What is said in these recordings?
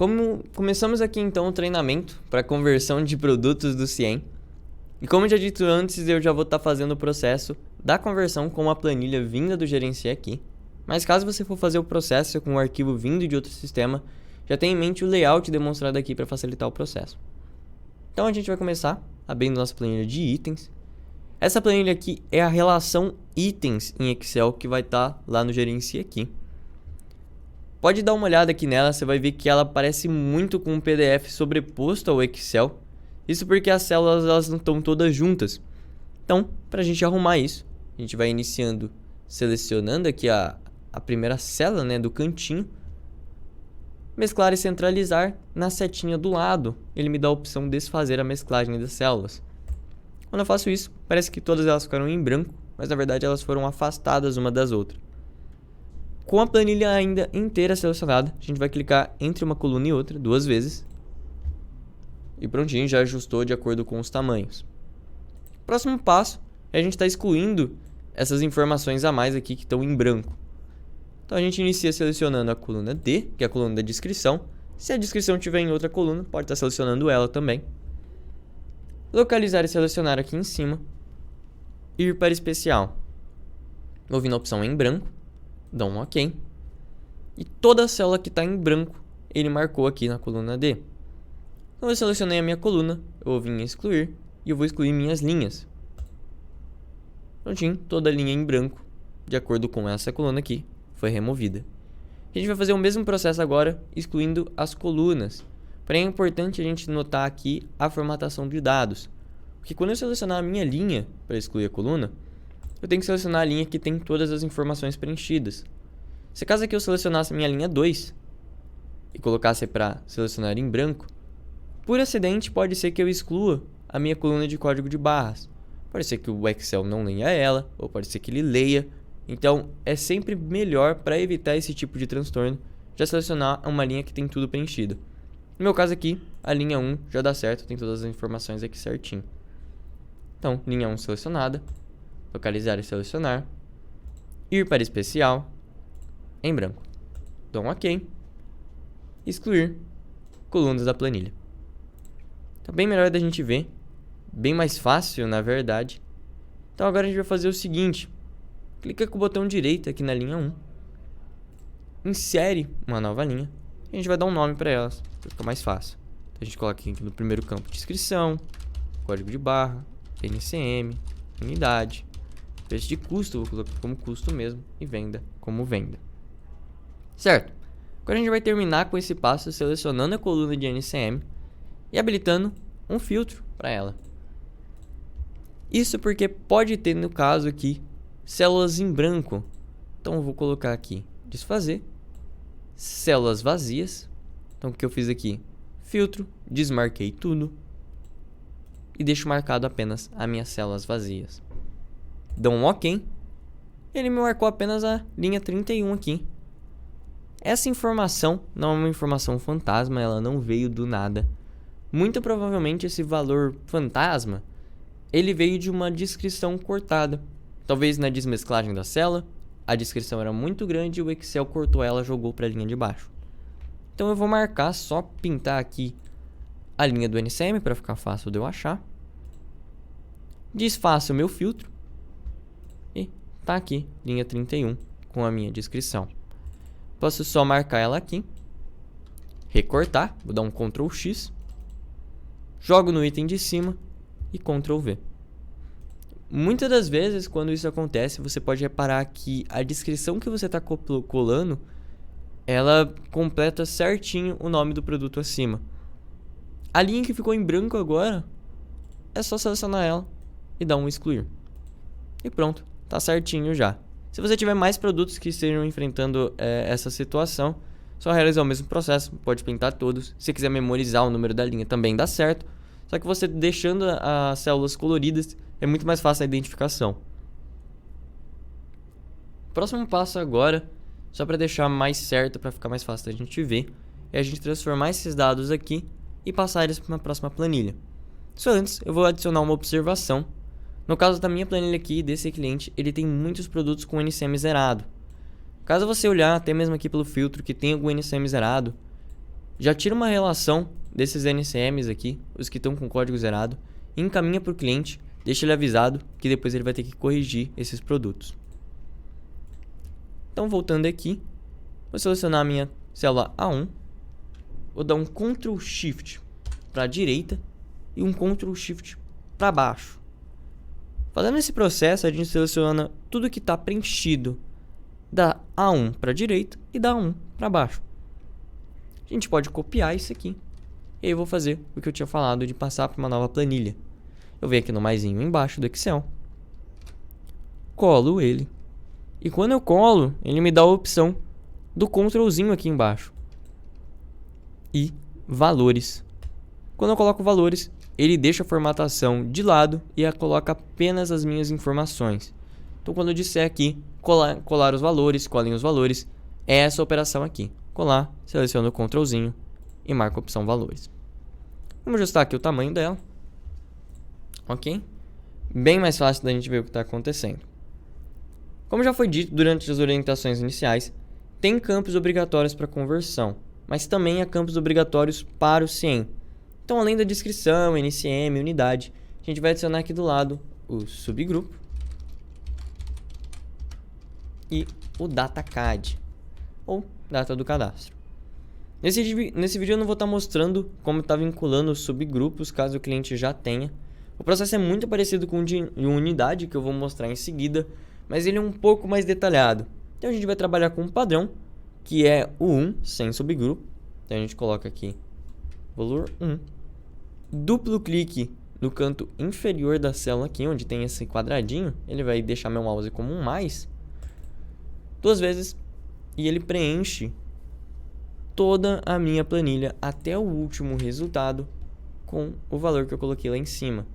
Como começamos aqui então o treinamento para conversão de produtos do Cien. E como já dito antes, eu já vou estar fazendo o processo da conversão com uma planilha vinda do Gerencia aqui. Mas caso você for fazer o processo com um arquivo vindo de outro sistema, já tenha em mente o layout demonstrado aqui para facilitar o processo. Então a gente vai começar abrindo nossa planilha de itens. Essa planilha aqui é a relação itens em Excel que vai estar lá no Gerencia aqui. Pode dar uma olhada aqui nela, você vai ver que ela parece muito com um PDF sobreposto ao Excel. Isso porque as células elas não estão todas juntas. Então, para a gente arrumar isso, a gente vai iniciando, selecionando aqui a primeira célula, né, do cantinho. Mesclar e centralizar na setinha do lado. Ele me dá a opção de desfazer a mesclagem das células. Quando eu faço isso, parece que todas elas ficaram em branco, mas na verdade elas foram afastadas uma das outras. Com a planilha ainda inteira selecionada, a gente vai clicar entre uma coluna e outra 2 vezes. E prontinho, já ajustou de acordo com os tamanhos. Próximo passo é a gente estar excluindo essas informações a mais aqui que estão em branco. Então a gente inicia selecionando a coluna D, que é a coluna da descrição. Se a descrição estiver em outra coluna, pode estar selecionando ela também. Localizar e selecionar aqui em cima. Ir para especial. Vou vir na opção em branco. Dá um OK. E toda a célula que está em branco, ele marcou aqui na coluna D. Então eu selecionei a minha coluna, eu vou vir em excluir e eu vou excluir minhas linhas. Prontinho, toda a linha em branco, de acordo com essa coluna aqui, foi removida. A gente vai fazer o mesmo processo agora, excluindo as colunas. Porém é importante a gente notar aqui a formatação de dados. Porque quando eu selecionar a minha linha para excluir a coluna, eu tenho que selecionar a linha que tem todas as informações preenchidas. Se caso aqui eu selecionasse a minha linha 2 e colocasse para selecionar em branco, por acidente pode ser que eu exclua a minha coluna de código de barras. Pode ser que o Excel não leia ela, ou pode ser que ele leia. Então é sempre melhor, para evitar esse tipo de transtorno, já selecionar uma linha que tem tudo preenchido. No meu caso aqui, a linha 1 já dá certo, tem todas as informações aqui certinho. Então, linha 1 selecionada. Localizar e selecionar. Ir para especial. Em branco. Dou um OK. Excluir colunas da planilha. Tá bem melhor da gente ver. Bem mais fácil, na verdade. Então agora a gente vai fazer o seguinte. Clica com o botão direito aqui na linha 1. Insere uma nova linha. E a gente vai dar um nome para elas, para ficar mais fácil. Então a gente coloca aqui no primeiro campo descrição, código de barra, NCM, unidade. Preço de custo, vou colocar como custo mesmo. E venda como venda. Certo. Agora a gente vai terminar com esse passo selecionando a coluna de NCM e habilitando um filtro para ela. Isso porque pode ter, no caso aqui, células em branco. Então eu vou colocar aqui desfazer, células vazias. Então o que eu fiz aqui? Filtro, desmarquei tudo e deixo marcado apenas as minhas células vazias. Dou um OK. Ele me marcou apenas a linha 31 aqui. Essa informação não é uma informação fantasma, ela não veio do nada. Muito provavelmente esse valor fantasma, ele veio de uma descrição cortada. Talvez na desmesclagem da célula, a descrição era muito grande e o Excel cortou ela e jogou para a linha de baixo. Então eu vou marcar, só pintar aqui a linha do NCM para ficar fácil de eu achar. Desfaço o meu filtro. E tá aqui, linha 31, com a minha descrição. Posso só marcar ela aqui. Recortar, vou dar um Ctrl X. Jogo no item de cima e Ctrl V. Muitas das vezes, quando isso acontece, você pode reparar que a descrição que você está colando, ela completa certinho o nome do produto acima. A linha que ficou em branco agora, é só selecionar ela e dar um excluir. E pronto, tá certinho já. Se você tiver mais produtos que estejam enfrentando essa situação, só realizar o mesmo processo, pode pintar todos. Se quiser memorizar o número da linha também dá certo. Só que você deixando as células coloridas é muito mais fácil a identificação. Próximo passo agora, só para deixar mais certo, para ficar mais fácil da gente ver, é a gente transformar esses dados aqui e passar eles para uma próxima planilha. Só antes, eu vou adicionar uma observação. No caso da minha planilha aqui, desse cliente, ele tem muitos produtos com NCM zerado. Caso você olhar até mesmo aqui pelo filtro que tem algum NCM zerado, já tira uma relação desses NCMs aqui, os que estão com código zerado, e encaminha para o cliente, deixa ele avisado que depois ele vai ter que corrigir esses produtos. Então, voltando aqui, vou selecionar a minha célula A1, vou dar um Ctrl Shift para a direita e um Ctrl Shift para baixo. Fazendo esse processo, a gente seleciona tudo que está preenchido da A1 para a direita e da A1 para baixo. A gente pode copiar isso aqui. E aí eu vou fazer o que eu tinha falado de passar para uma nova planilha. Eu venho aqui no maisinho embaixo do Excel, colo ele. E quando eu colo, ele me dá a opção do Ctrlzinho aqui embaixo. E valores. Quando eu coloco valores, ele deixa a formatação de lado e coloca apenas as minhas informações. Então quando eu disser aqui, colar os valores, colhem os valores, é essa operação aqui. Colar, seleciono o Ctrlzinho e marco a opção valores. Vamos ajustar aqui o tamanho dela. Ok? Bem mais fácil da gente ver o que está acontecendo. Como já foi dito durante as orientações iniciais, tem campos obrigatórios para conversão, mas também há campos obrigatórios para o CIEM. Então, além da descrição, NCM, unidade, a gente vai adicionar aqui do lado o subgrupo e o DataCAD, ou data do cadastro. Nesse vídeo eu não vou estar mostrando como está vinculando os subgrupos, caso o cliente já tenha. O processo é muito parecido com o de unidade, que eu vou mostrar em seguida, mas ele é um pouco mais detalhado. Então a gente vai trabalhar com um padrão, que é o 1 sem subgrupo. Então a gente coloca aqui valor 1. Duplo clique no canto inferior da célula aqui, onde tem esse quadradinho. Ele vai deixar meu mouse como um mais. 2 vezes. E ele preenche toda a minha planilha até o último resultado com o valor que eu coloquei lá em cima.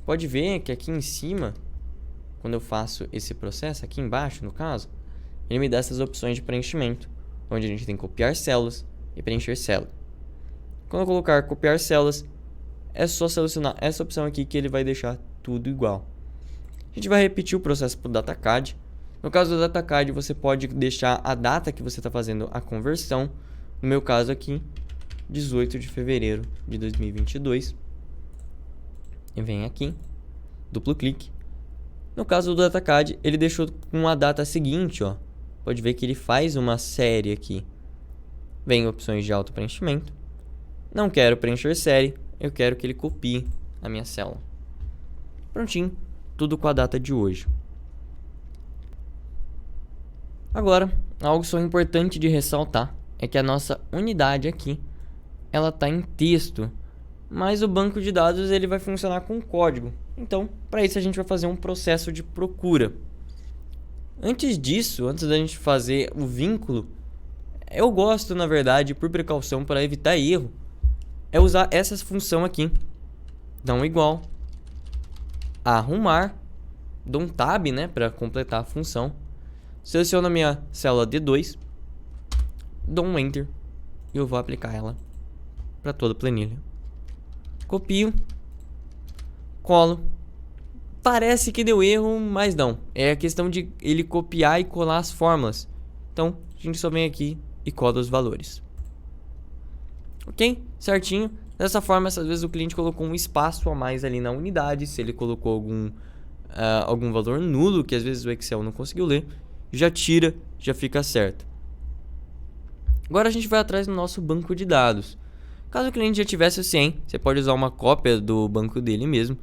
Pode ver que aqui em cima, quando eu faço esse processo, aqui embaixo no caso, ele me dá essas opções de preenchimento, onde a gente tem que copiar células e preencher célula. Quando eu colocar copiar células, é só selecionar essa opção aqui que ele vai deixar tudo igual. A gente vai repetir o processo para o DataCAD. No caso do DataCAD, você pode deixar a data que você está fazendo a conversão. No meu caso aqui, 18 de fevereiro de 2022. E vem aqui, duplo clique. No caso do DataCAD, ele deixou com a data seguinte, ó. Pode ver que ele faz uma série aqui. Vem opções de auto-preenchimento. Não quero preencher série, eu quero que ele copie a minha célula. Prontinho, tudo com a data de hoje. Agora, algo só importante de ressaltar é que a nossa unidade aqui, ela está em texto, mas o banco de dados ele vai funcionar com código. Então, para isso a gente vai fazer um processo de procura. Antes disso, antes da gente fazer o vínculo, eu gosto, na verdade, por precaução, para evitar erro, é usar essa função aqui. Dá um igual, arrumar, dou um tab, né, para completar a função. Seleciono a minha célula D2, dou um Enter e eu vou aplicar ela para toda a planilha. Copio, colo. Parece que deu erro, mas não. É a questão de ele copiar e colar as fórmulas. Então, a gente só vem aqui e cola os valores. Ok? Certinho. Dessa forma, às vezes o cliente colocou um espaço a mais ali na unidade. Se ele colocou algum valor nulo, que às vezes o Excel não conseguiu ler, já tira, já fica certo. Agora a gente vai atrás do nosso banco de dados. Caso o cliente já tivesse o CIEM, você pode usar uma cópia do banco dele mesmo.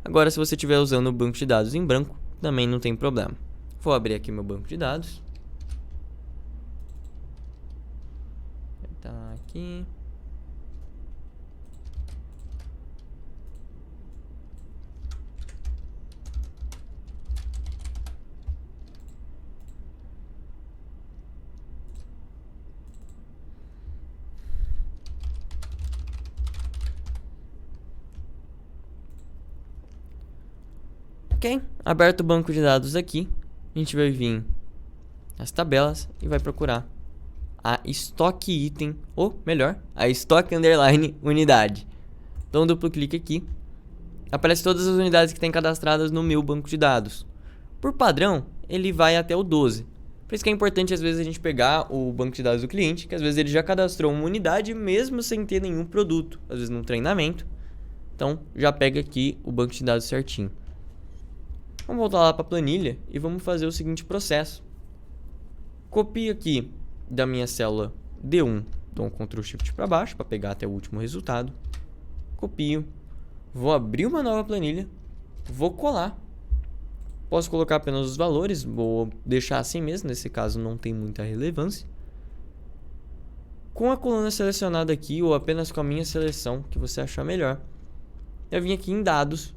Agora, se você estiver usando o banco de dados em branco, também não tem problema. Vou abrir aqui meu banco de dados. Tá aqui. Ok, aberto o banco de dados aqui, a gente vai vir nas tabelas e vai procurar a estoque item, ou melhor, a estoque underline unidade. Então duplo clique aqui, aparece todas as unidades que tem cadastradas no meu banco de dados. Por padrão, ele vai até o 12. Por isso que é importante às vezes a gente pegar o banco de dados do cliente, que às vezes ele já cadastrou uma unidade mesmo sem ter nenhum produto, às vezes num treinamento. Então já pega aqui o banco de dados certinho. Vamos voltar lá para a planilha e vamos fazer o seguinte processo. Copio aqui da minha célula D1, dou um Ctrl Shift para baixo para pegar até o último resultado. Copio, vou abrir uma nova planilha, vou colar. Posso colocar apenas os valores, vou deixar assim mesmo, nesse caso não tem muita relevância. Com a coluna selecionada aqui, ou apenas com a minha seleção, que você achar melhor, eu vim aqui em dados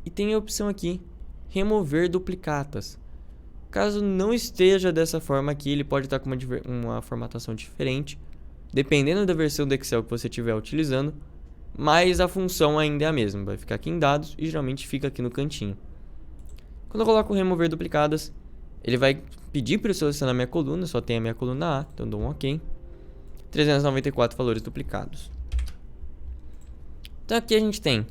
e tem a opção aqui, remover duplicatas. Caso não esteja dessa forma aqui, ele pode estar com uma formatação diferente, dependendo da versão do Excel que você estiver utilizando, mas a função ainda é a mesma, vai ficar aqui em dados e geralmente fica aqui no cantinho. Quando eu coloco remover duplicadas, ele vai pedir para eu selecionar minha coluna, só tem a minha coluna A, então dou um OK. 394 valores duplicados. Então aqui a gente tem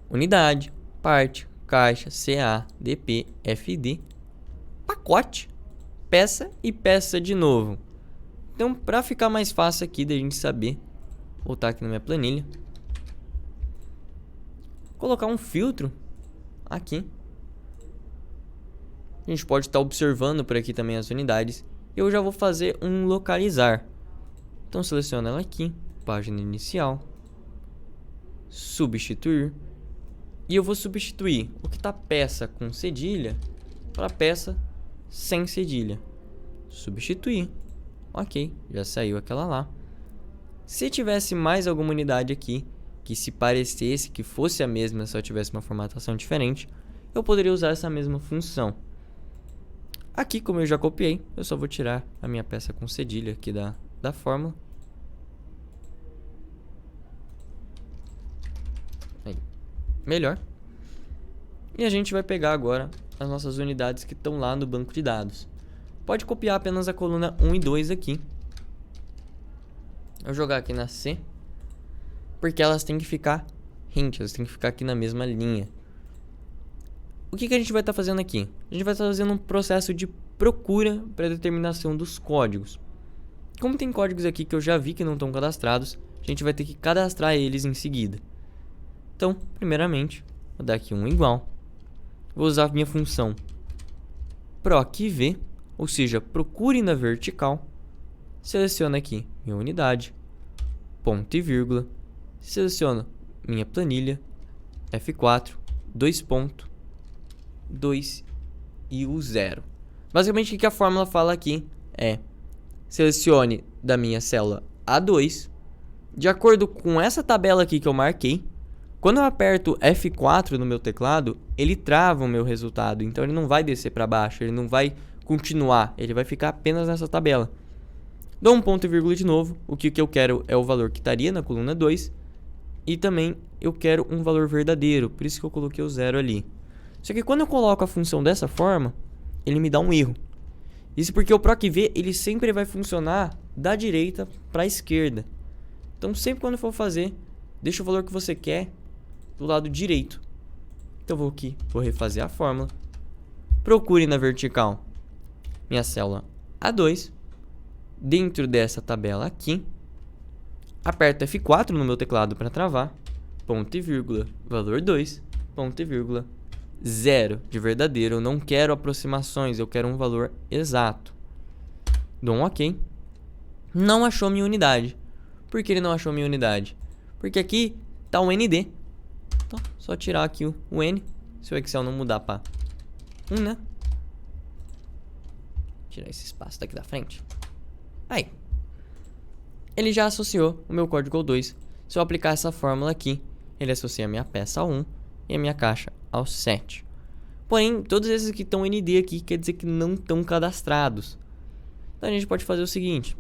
unidade, parte, caixa, CA, DP, FD, pacote, peça e peça de novo. Então, para ficar mais fácil aqui da gente saber, voltar aqui na minha planilha, colocar um filtro aqui. A gente pode estar observando por aqui também as unidades. Eu já vou fazer um localizar. Então seleciono ela aqui, página inicial, substituir. E eu vou substituir o que está peça com cedilha para peça sem cedilha. Substituir. Ok, já saiu aquela lá. Se tivesse mais alguma unidade aqui que se parecesse, que fosse a mesma, se eu tivesse uma formatação diferente, eu poderia usar essa mesma função. Aqui, como eu já copiei, eu só vou tirar a minha peça com cedilha aqui da fórmula. Aí, melhor. E a gente vai pegar agora as nossas unidades que estão lá no banco de dados. Pode copiar apenas a coluna 1 e 2 aqui. Eu vou jogar aqui na C, porque elas têm que ficar rente, elas têm que ficar aqui na mesma linha. O que a gente vai estar fazendo aqui? A gente vai estar fazendo um processo de procura para determinação dos códigos. Como tem códigos aqui que eu já vi que não estão cadastrados, a gente vai ter que cadastrar eles em seguida. Então, primeiramente, vou dar aqui um igual. Vou usar a minha função procv, ou seja, procure na vertical. Seleciono aqui minha unidade, ponto e vírgula. Seleciono minha planilha, F4, 2 pontos, 2 e o 0. Basicamente o que a fórmula fala aqui é: selecione da minha célula A2, de acordo com essa tabela aqui que eu marquei. Quando eu aperto F4 no meu teclado, ele trava o meu resultado, então ele não vai descer para baixo, ele não vai continuar, ele vai ficar apenas nessa tabela. Dou um ponto e vírgula de novo, o que eu quero é o valor que estaria na coluna 2, e também eu quero um valor verdadeiro, por isso que eu coloquei o 0 ali. Só que quando eu coloco a função dessa forma, ele me dá um erro. Isso porque o procv ele sempre vai funcionar da direita para a esquerda. Então sempre quando for fazer, deixa o valor que você quer do lado direito. Então vou aqui, vou refazer a fórmula. Procure na vertical minha célula A2. Dentro dessa tabela aqui, aperto F4 no meu teclado para travar. Ponto e vírgula, valor 2, ponto e vírgula, 0 de verdadeiro. Eu não quero aproximações, eu quero um valor exato. Dou um OK. Não achou minha unidade. Por que ele não achou minha unidade? Porque aqui está o ND. Então, só tirar aqui o N. Se o Excel não mudar para 1, né? Tirar esse espaço daqui da frente. Aí. Ele já associou o meu código ao 2. Se eu aplicar essa fórmula aqui, ele associa a minha peça ao 1 e a minha caixa ao 7. Porém, todos esses que estão ND aqui quer dizer que não estão cadastrados. Então a gente pode fazer o seguinte.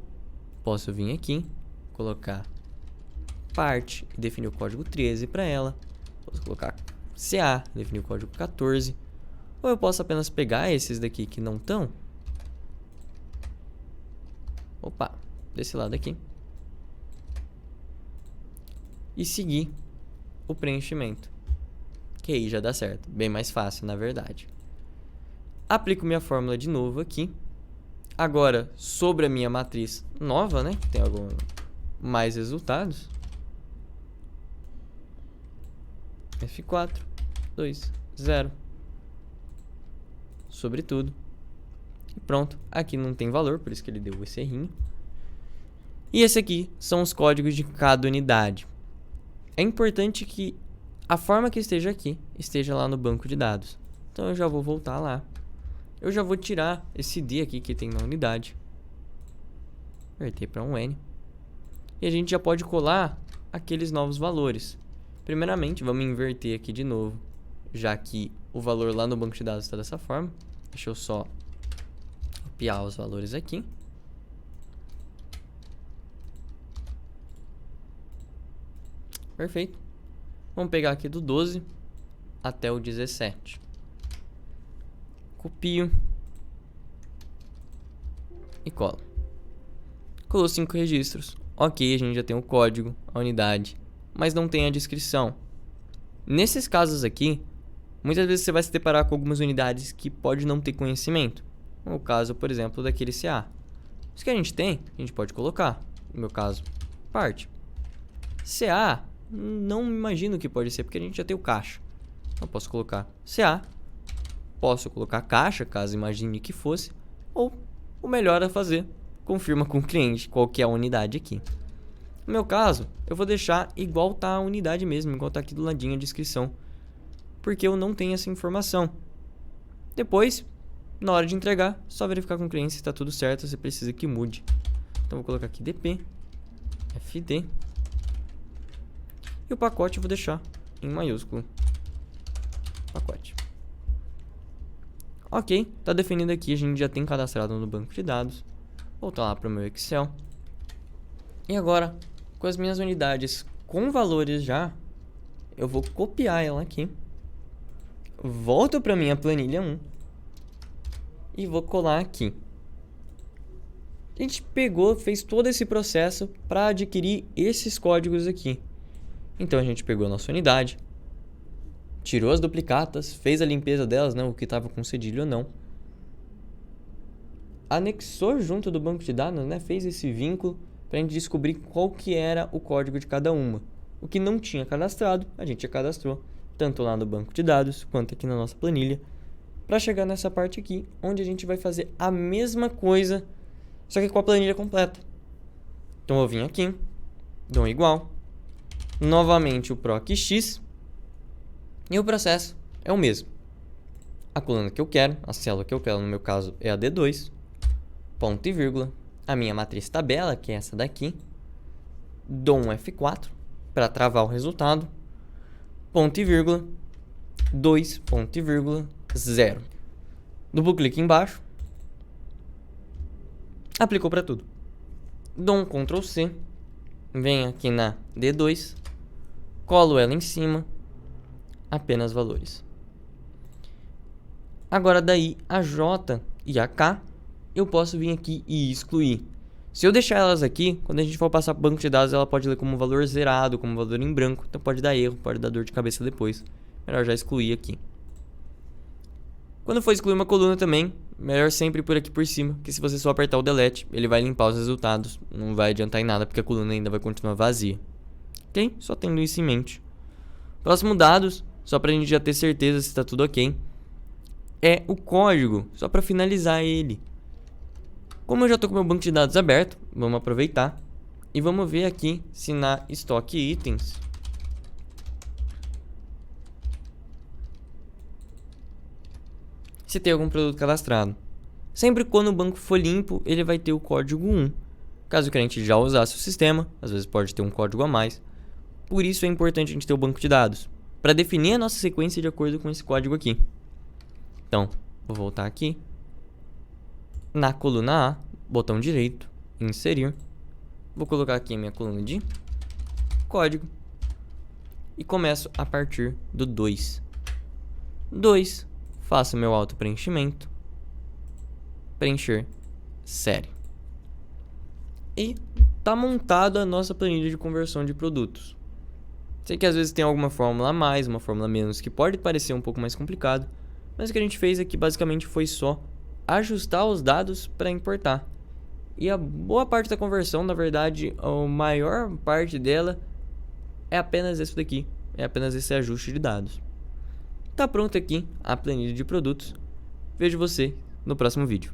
Posso vir aqui, colocar parte e definir o código 13 para ela. Posso colocar CA, definir o código 14. Ou eu posso apenas pegar esses daqui que não estão. Opa, desse lado aqui. E seguir o preenchimento. Que aí já dá certo. Bem mais fácil, na verdade. Aplico minha fórmula de novo aqui. Agora, sobre a minha matriz nova, né? Que tem mais resultados. F4, 2, 0. Sobre tudo. E pronto. Aqui não tem valor, por isso que ele deu esse errinho. E esse aqui são os códigos de cada unidade. É importante que a forma que esteja aqui esteja lá no banco de dados. Então eu já vou voltar lá. Eu já vou tirar esse D aqui que tem na unidade. Inverter para um N. E a gente já pode colar aqueles novos valores. Primeiramente, vamos inverter aqui de novo, já que o valor lá no banco de dados está dessa forma. Deixa eu só copiar os valores aqui. Perfeito. Vamos pegar aqui do 12 até o 17. Copio e colo. Colou 5 registros. Ok, a gente já tem o código, a unidade, mas não tem a descrição. Nesses casos aqui, muitas vezes você vai se deparar com algumas unidades que pode não ter conhecimento. O caso, por exemplo, daquele CA. Isso que a gente tem, a gente pode colocar. No meu caso, parte. CA, não imagino que pode ser, porque a gente já tem o caixa. Então, posso colocar CA. Posso colocar caixa, caso imagine que fosse. Ou, o melhor a fazer, confirma com o cliente qual que é a unidade aqui. No meu caso, eu vou deixar igual tá a unidade mesmo, igual tá aqui do ladinho a descrição. Porque eu não tenho essa informação. Depois, na hora de entregar, só verificar com o cliente se está tudo certo, se precisa que mude. Então, vou colocar aqui DP, FD. E o pacote eu vou deixar em maiúsculo. Pacote. Ok, tá definido aqui, a gente já tem cadastrado no banco de dados. Voltar lá para o meu Excel. E agora, com as minhas unidades com valores já, eu vou copiar ela aqui. Volto para minha planilha 1. E vou colar aqui. A gente pegou, fez todo esse processo para adquirir esses códigos aqui. Então a gente pegou a nossa unidade, tirou as duplicatas, fez a limpeza delas, né, o que estava com cedilha ou não. Anexou junto do banco de dados, né, fez esse vínculo para a gente descobrir qual que era o código de cada uma. O que não tinha cadastrado, a gente já cadastrou, tanto lá no banco de dados quanto aqui na nossa planilha, para chegar nessa parte aqui, onde a gente vai fazer a mesma coisa, só que com a planilha completa. Então eu vim aqui, dou um igual, novamente o PROC-X, e o processo é o mesmo. A coluna que eu quero, a célula que eu quero, no meu caso é a D2, ponto e vírgula, a minha matriz tabela, que é essa daqui, dou um F4 para travar o resultado, ponto e vírgula, 2, ponto e vírgula, 0. Duplo clique embaixo, aplicou para tudo. Dou um Ctrl C, venho aqui na D2, colo ela em cima, apenas valores. Agora daí a J e a K eu posso vir aqui e excluir. Se eu deixar elas aqui, quando a gente for passar para o banco de dados, ela pode ler como valor zerado, como valor em branco, então pode dar erro, pode dar dor de cabeça depois. Melhor já excluir aqui. Quando for excluir uma coluna também, melhor sempre por aqui por cima, que se você só apertar o delete, ele vai limpar os resultados, não vai adiantar em nada porque a coluna ainda vai continuar vazia. Ok? Só tendo isso em mente. Próximo dados, só para a gente já ter certeza se está tudo ok, é o código, só para finalizar ele. Como eu já estou com o meu banco de dados aberto, vamos aproveitar e vamos ver aqui se na estoque itens se tem algum produto cadastrado. Sempre quando o banco for limpo, ele vai ter o código 1. Caso o cliente já usasse o sistema, às vezes pode ter um código a mais. Por isso é importante a gente ter o banco de dados, para definir a nossa sequência de acordo com esse código aqui. Então, vou voltar aqui. Na coluna A, botão direito, inserir. Vou colocar aqui a minha coluna de código. E começo a partir do 2. 2, faço meu auto-preenchimento. Preencher série. E tá montada a nossa planilha de conversão de produtos. Sei que às vezes tem alguma fórmula a mais, uma fórmula a menos, que pode parecer um pouco mais complicado, Mas o que a gente fez aqui basicamente foi só ajustar os dados para importar. E a boa parte da conversão, na verdade, a maior parte dela é apenas isso daqui, é apenas esse ajuste de dados. Tá pronto aqui a planilha de produtos. Vejo você no próximo vídeo.